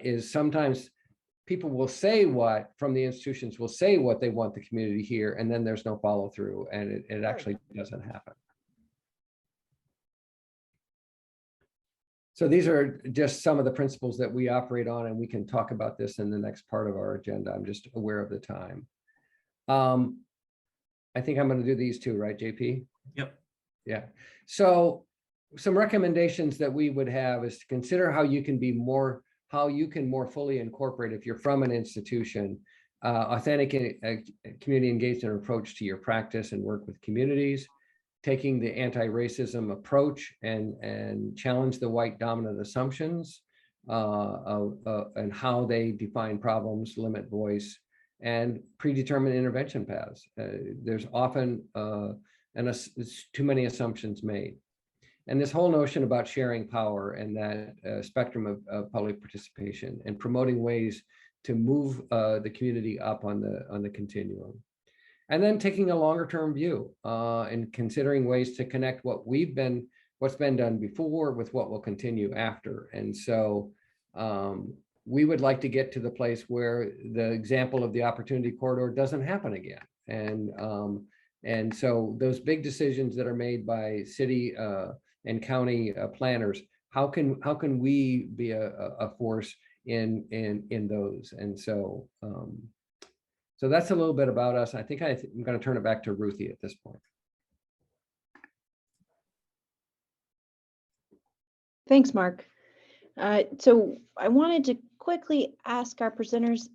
is sometimes people will say from the institutions will say what they want the community to hear, and then there's no follow through, and it actually doesn't happen. So these are just some of the principles that we operate on, and we can talk about this in the next part of our agenda. I'm just aware of the time. I think I'm going to do these two, right, JP? Yep. Yeah. So some recommendations that we would have is to consider how you can more fully incorporate, if you're from an institution, authentic community engagement approach to your practice and work with communities, taking the anti-racism approach and challenge the white dominant assumptions and how they define problems, limit voice, and predetermined intervention paths. There's often too many assumptions made. And this whole notion about sharing power and that spectrum of public participation and promoting ways to move the community up on the continuum. And then taking a longer term view and considering ways to connect what's been done before with what will continue after. And so we would like to get to the place where the example of the opportunity corridor doesn't happen again. And so those big decisions that are made by city and county planners, how can we be a force in those? And so so that's a little bit about us. I'm going to turn it back to Ruthie at this point. Thanks, Mark. So I wanted to quickly ask our presenters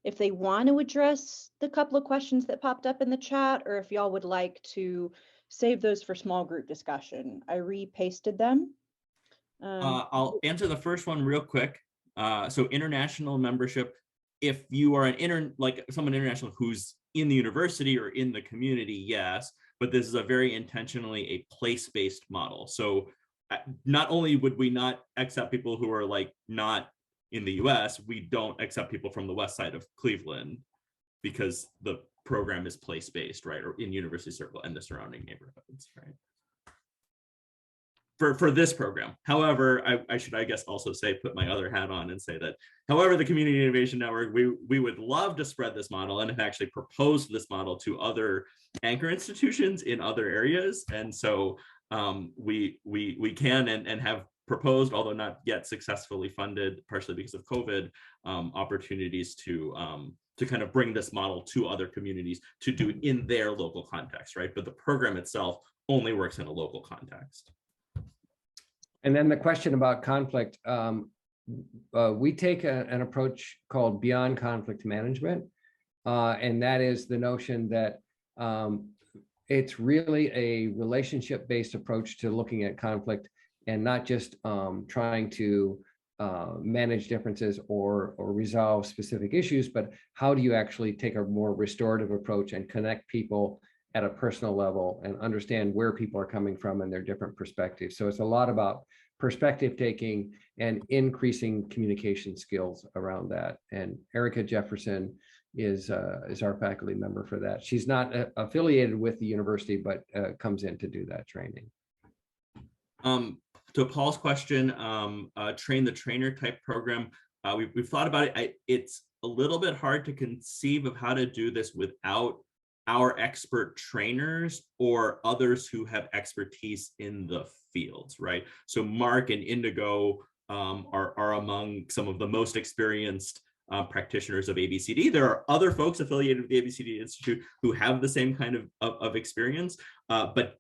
if they want to address the couple of questions that popped up in the chat, or if y'all would like to save those for small group discussion. I repasted them. I'll answer the first one real quick. So international membership, if you are someone international who's in the university or in the community, yes, but this is a very intentionally a place-based model. So not only would we not accept people who are not in the US, we don't accept people from the west side of Cleveland because the program is place-based, right? Or in University Circle and the surrounding neighborhoods, right? For this program. However, I should, I guess, also say, put my other hat on and say that, however, the Community Innovation Network, we would love to spread this model and have actually proposed this model to other anchor institutions in other areas. And so we can and have proposed, although not yet successfully funded, partially because of COVID, opportunities to kind of bring this model to other communities to do in their local context, right? But the program itself only works in a local context. And then the question about conflict, we take an approach called beyond conflict management. And that is the notion that it's really a relationship-based approach to looking at conflict and not just trying to manage differences or resolve specific issues, but how do you actually take a more restorative approach and connect people at a personal level and understand where people are coming from and their different perspectives. So it's a lot about perspective taking and increasing communication skills around that. And Erica Jefferson is our faculty member for that. She's not affiliated with the university, but comes in to do that training. To Paul's question, train the trainer type program, we've thought about it. It's a little bit hard to conceive of how to do this without our expert trainers or others who have expertise in the fields, right? So Mark and Indigo are among some of the most experienced practitioners of ABCD. There are other folks affiliated with the ABCD Institute who have the same kind of experience, but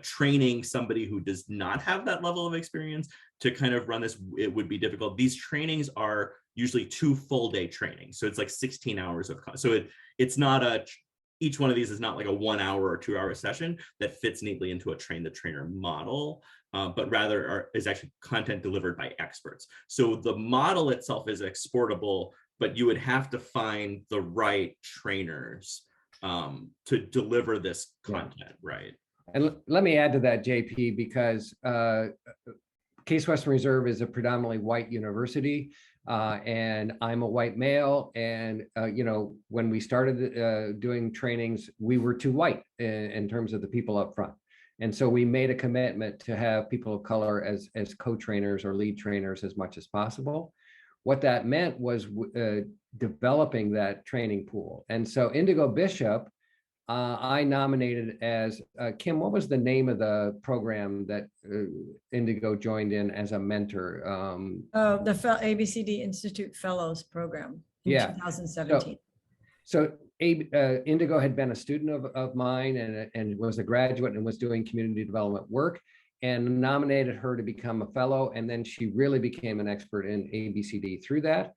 training somebody who does not have that level of experience to kind of run this, it would be difficult. These trainings are usually 2 full-day trainings. So it's like 16 hours of, so it's not each one of these is not like a 1 hour or 2 hour session that fits neatly into a train the trainer model, but rather is actually content delivered by experts. So the model itself is exportable, but you would have to find the right trainers to deliver this content, right? And let me add to that, JP, because Case Western Reserve is a predominantly white university. And I'm a white male, and when we started doing trainings, we were too white in terms of the people up front, and so we made a commitment to have people of color as co-trainers or lead trainers as much as possible. What that meant was developing that training pool, and so Indigo Bishop, I nominated as Kim. What was the name of the program that Indigo joined in as a mentor? The ABCD Institute Fellows Program in 2017. So Indigo had been a student of mine and was a graduate and was doing community development work, and nominated her to become a fellow. And then she really became an expert in ABCD through that.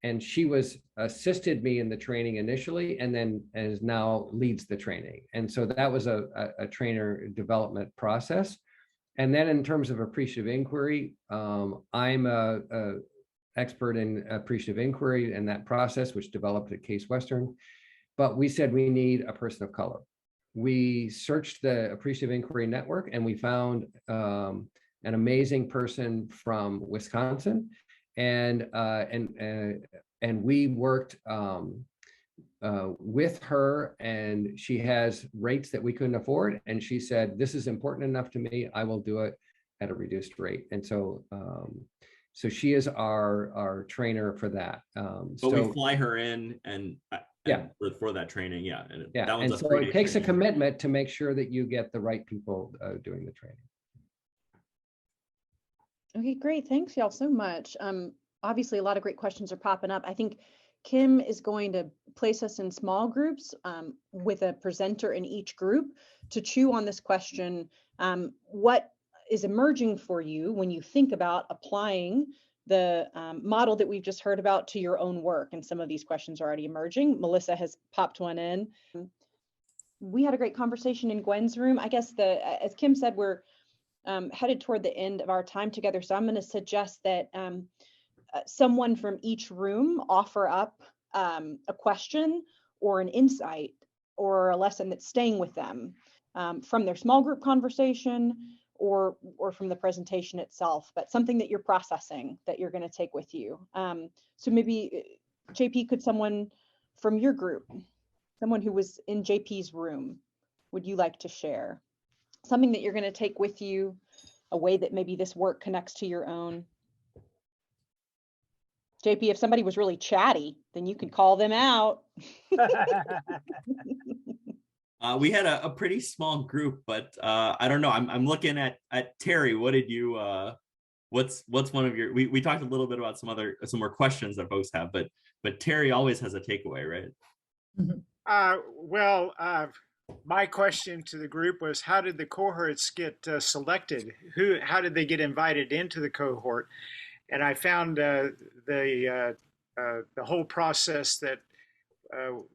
And she assisted me in the training initially, and then now leads the training. And so that was a trainer development process. And then in terms of appreciative inquiry, I'm a expert in appreciative inquiry and that process, which developed at Case Western. But we said we need a person of color. We searched the Appreciative Inquiry Network, and we found an amazing person from Wisconsin. And we worked with her, and she has rates that we couldn't afford. And she said, this is important enough to me, I will do it at a reduced rate. And so, so she is our trainer for that. But we fly her in and yeah, for that training. Yeah. And yeah. that one's And a so 3-day it takes a training. commitment to make sure that you get the right people doing the training. Okay, great. Thanks y'all so much. Obviously a lot of great questions are popping up. I think Kim is going to place us in small groups with a presenter in each group to chew on this question. What is emerging for you when you think about applying the model that we've just heard about to your own work? And some of these questions are already emerging. Melissa has popped one in. We had a great conversation in Gwen's room. I guess as Kim said, we're headed toward the end of our time together. So I'm going to suggest that someone from each room offer up a question or an insight or a lesson that's staying with them from their small group conversation or from the presentation itself, but something that you're processing that you're going to take with you. So maybe JP, could someone from your group, someone who was in JP's room, would you like to share something that you're going to take with you, a way that maybe this work connects to your own? JP, if somebody was really chatty, then you could call them out. We had a pretty small group, but I don't know. I'm looking at Terry. What did you? What's one of your? We talked a little bit about some more questions that folks have, but Terry always has a takeaway, right? Well, my question to the group was, how did the cohorts get selected? How did they get invited into the cohort? And I found the whole process that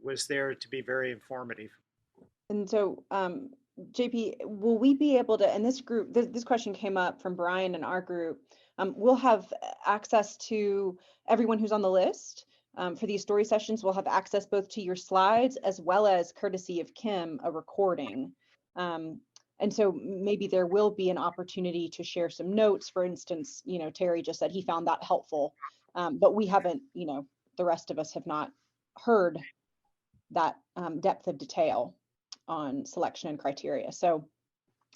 was there to be very informative. And so, JP, will we be able to, and this group, this question came up from Brian in our group, we'll have access to everyone who's on the list for these story sessions. We'll have access both to your slides as well as, courtesy of Kim, a recording. And so maybe there will be an opportunity to share some notes. For instance, Terry just said he found that helpful, but we haven't, the rest of us have not heard that depth of detail on selection and criteria. So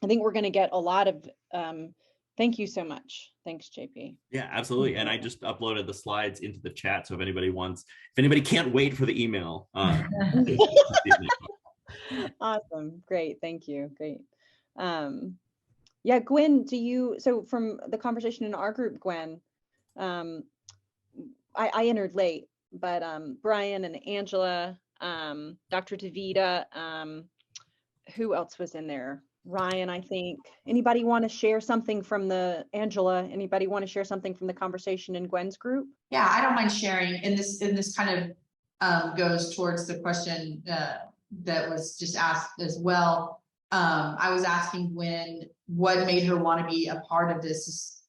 I think we're going to get a lot of, thank you so much. Thanks, JP. Yeah, absolutely. And I just uploaded the slides into the chat. So if anybody can't wait for the email. Awesome. Great. Thank you. Great. Yeah, Gwen, so from the conversation in our group, Gwen, I entered late, but Brian and Angela, Dr. DeVita, who else was in there? Ryan, I think. Anybody want to share something from Angela? Anybody want to share something from the conversation in Gwen's group? Yeah, I don't mind sharing. And this kind of goes towards the question that was just asked as well. I was asking Gwen what made her want to be a part of this,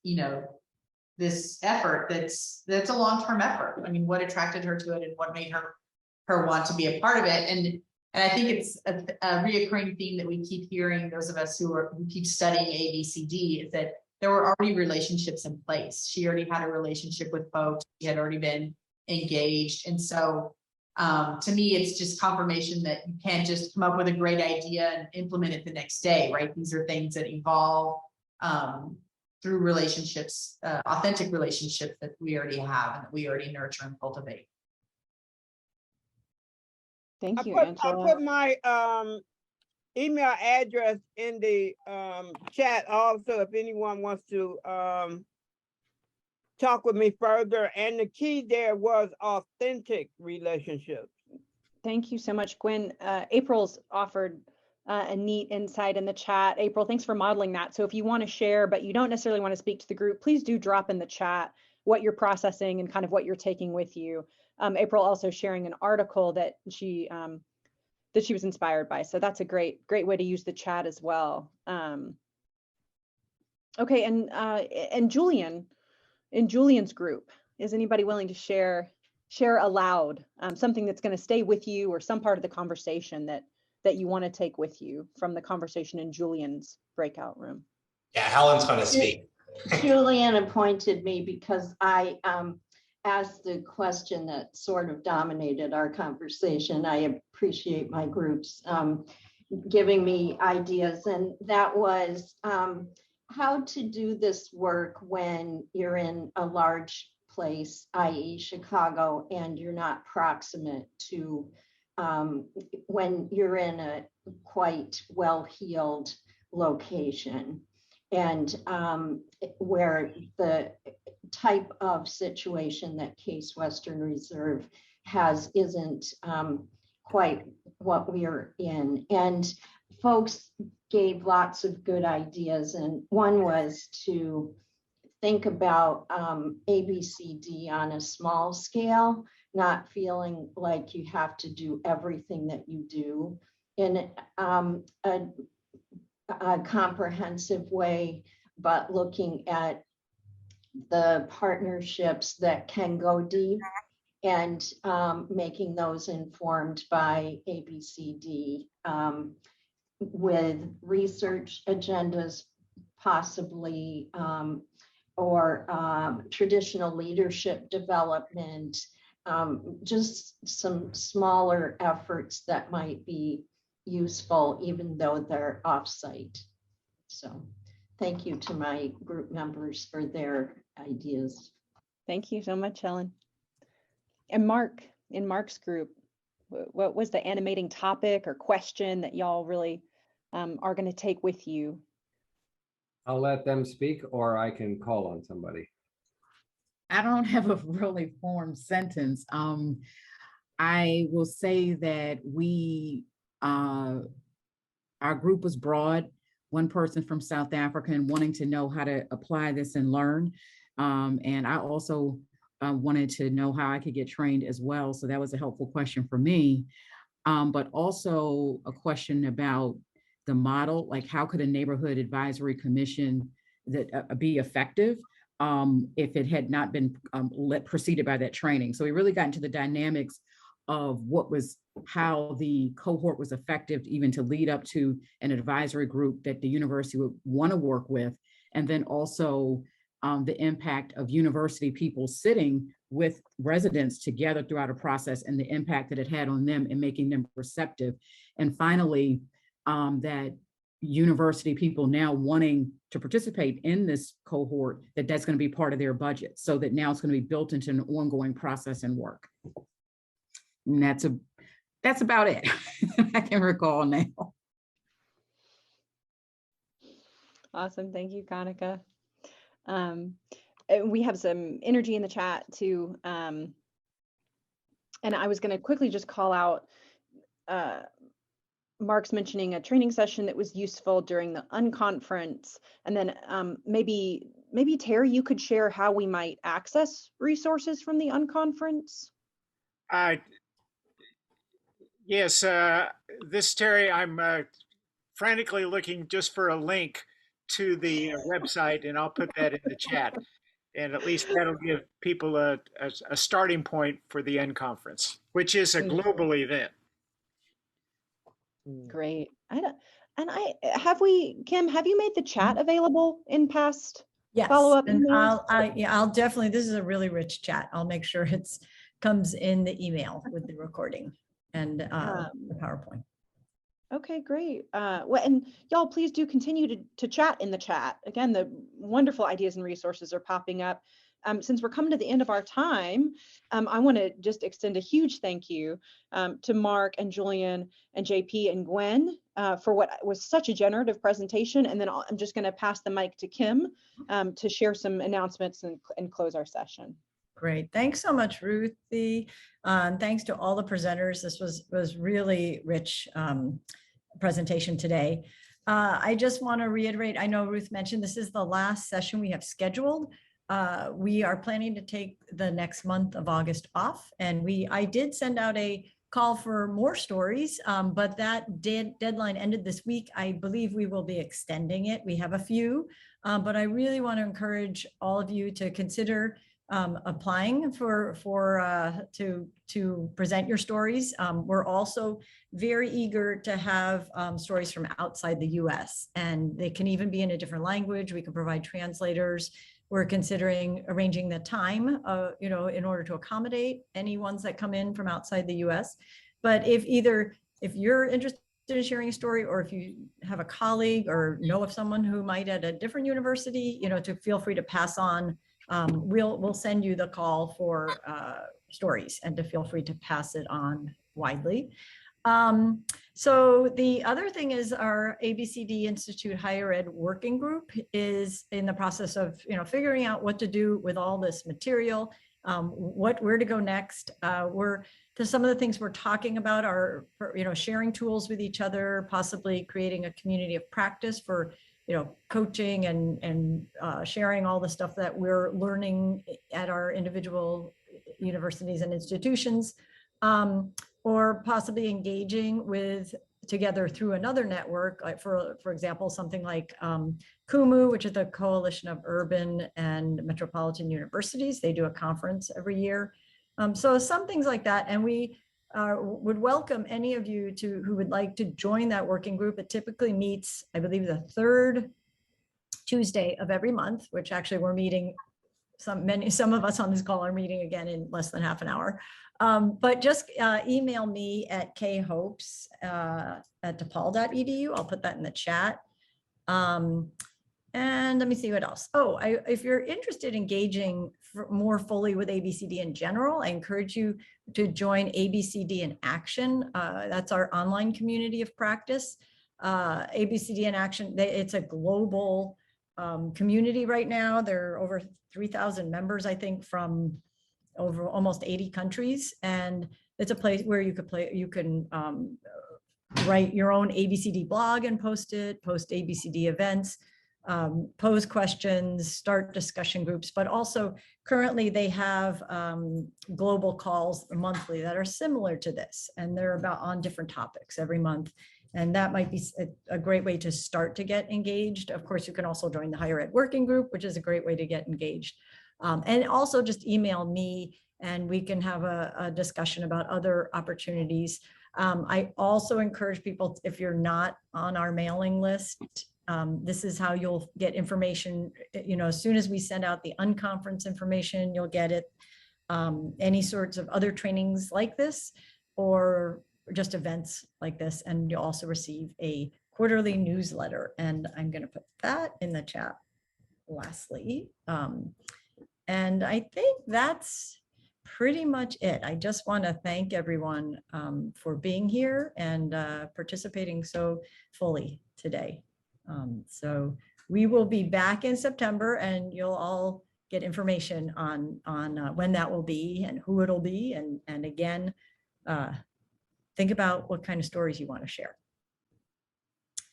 this effort that's a long-term effort. I mean, what attracted her to it and what made her want to be a part of it. And I think it's a reoccurring theme that we keep hearing, those of us who keep studying ABCD, is that there were already relationships in place. She already had a relationship with folks. She had already been engaged. And so to me, it's just confirmation that you can't just come up with a great idea and implement it the next day, right? These are things that evolve through relationships, authentic relationships that we already have and that we already nurture and cultivate. Thank you, I Angela. put my email address in the chat also, if anyone wants to talk with me further. And the key there was authentic relationships. Thank you so much, Gwen. April's offered a neat insight in the chat. April, thanks for modeling that. So if you want to share, but you don't necessarily want to speak to the group, please do drop in the chat what you're processing and kind of what you're taking with you. April also sharing an article that she was inspired by. So that's a great way to use the chat as well. Okay, and Julian, in Julian's group, is anybody willing to share aloud something that's going to stay with you, or some part of the conversation that you want to take with you from the conversation in Julian's breakout room? Yeah, Helen's going to speak. Julian appointed me because I ask the question that sort of dominated our conversation. I appreciate my groups giving me ideas, and that was how to do this work when you're in a large place, i.e. Chicago, and you're not proximate to when you're in a quite well-heeled location, and where the type of situation that Case Western Reserve has isn't quite what we're in. And folks gave lots of good ideas, and one was to think about ABCD on a small scale, not feeling like you have to do everything that you do in a comprehensive way, but looking at the partnerships that can go deep and making those informed by ABCD with research agendas possibly, or traditional leadership development, just some smaller efforts that might be useful even though they're offsite. So thank you to my group members for their ideas. Thank you so much, Helen. And Mark, in Mark's group, what was the animating topic or question that y'all really are going to take with you? I'll let them speak, or I can call on somebody. I don't have a really formed sentence. I will say that we, our group was broad, one person from South Africa and wanting to know how to apply this and learn. And I also wanted to know how I could get trained as well. So that was a helpful question for me. But also a question about the model, like how could a neighborhood advisory commission that be effective if it had not been preceded by that training. So we really got into the dynamics of how the cohort was effective, even to lead up to an advisory group that the university would want to work with. And then also the impact of university people sitting with residents together throughout a process and the impact that it had on them and making them receptive. And finally, that university people now wanting to participate in this cohort, that's going to be part of their budget. So that now it's going to be built into an ongoing process and work. And that's about it. I can recall now. Awesome. Thank you, Kanika. We have some energy in the chat too. And I was going to quickly just call out Mark's mentioning a training session that was useful during the unconference. And then maybe Terry, you could share how we might access resources from the unconference. Yes, this is Terry. I'm frantically looking just for a link to the website, and I'll put that in the chat. And at least that'll give people a starting point for the unconference, which is a global event. Great. Kim, have you made the chat available in past follow-up emails? I'll definitely, this is a really rich chat. I'll make sure it's comes in the email with the recording and the PowerPoint. Okay, great. Well, and y'all please do continue to chat in the chat. Again, the wonderful ideas and resources are popping up. Since we're coming to the end of our time, I want to just extend a huge thank you to Mark and Julian and JP and Gwen for what was such a generative presentation. And then I'm just going to pass the mic to Kim to share some announcements and close our session. Great. Thanks so much, Ruthie. And thanks to all the presenters. This was really rich presentation today. I just want to reiterate, I know Ruth mentioned this is the last session we have scheduled. We are planning to take the next month of August off, and I did send out a call for more stories, but that deadline ended this week. I believe we will be extending it. We have a few, but I really want to encourage all of you to consider applying to present your stories. We're also very eager to have stories from outside the US, and they can even be in a different language. We can provide translators. we're considering arranging the time, in order to accommodate any ones that come in from outside the US. But if you're interested in sharing a story, or if you have a colleague or know of someone who might at a different university, to feel free to pass on. We'll send you the call for stories, and to feel free to pass it on widely. So the other thing is our ABCD Institute Higher Ed Working Group is in the process of, figuring out what to do with all this material, where to go next. Some of the things we're talking about are, sharing tools with each other, possibly creating a community of practice for, coaching and sharing all the stuff that we're learning at our individual universities and institutions. Or possibly engaging together through another network, like for example, something like CUMU, which is the Coalition of Urban and Metropolitan Universities. They do a conference every year. So some things like that. And we would welcome any of you who would like to join that working group. It typically meets, I believe, the third Tuesday of every month, which actually we're meeting. Some of us on this call are meeting again in less than half an hour. But just email me at khopes@depal.edu. I'll put that in the chat. And let me see what else. If you're interested in engaging more fully with ABCD in general, I encourage you to join ABCD in Action. That's our online community of practice. ABCD in Action, it's a global community right now. There are over 3,000 members, I think, from over almost 80 countries. And it's a place where you can write your own ABCD blog and post ABCD events, pose questions, start discussion groups, but also currently they have global calls monthly that are similar to this, and they're on different topics every month. And that might be a great way to start to get engaged. Of course, you can also join the Higher Ed Working Group, which is a great way to get engaged. And also just email me and we can have a discussion about other opportunities. I also encourage people, if you're not on our mailing list, this is how you'll get information. As soon as we send out the unconference information, you'll get it. Any sorts of other trainings like this, or just events like this, and you'll also receive a quarterly newsletter. And I'm going to put that in the chat lastly. And I think that's pretty much it. I just want to thank everyone for being here and participating so fully today. So we will be back in September, and you'll all get information on when that will be and who it'll be. And again, think about what kind of stories you want to share.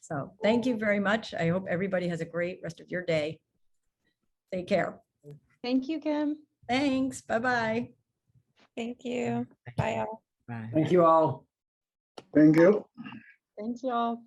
So thank you very much. I hope everybody has a great rest of your day. Take care. Thank you, Kim. Thanks. Bye-bye. Thank you. Bye all. Bye. Thank you all. Thank you. Thanks, y'all.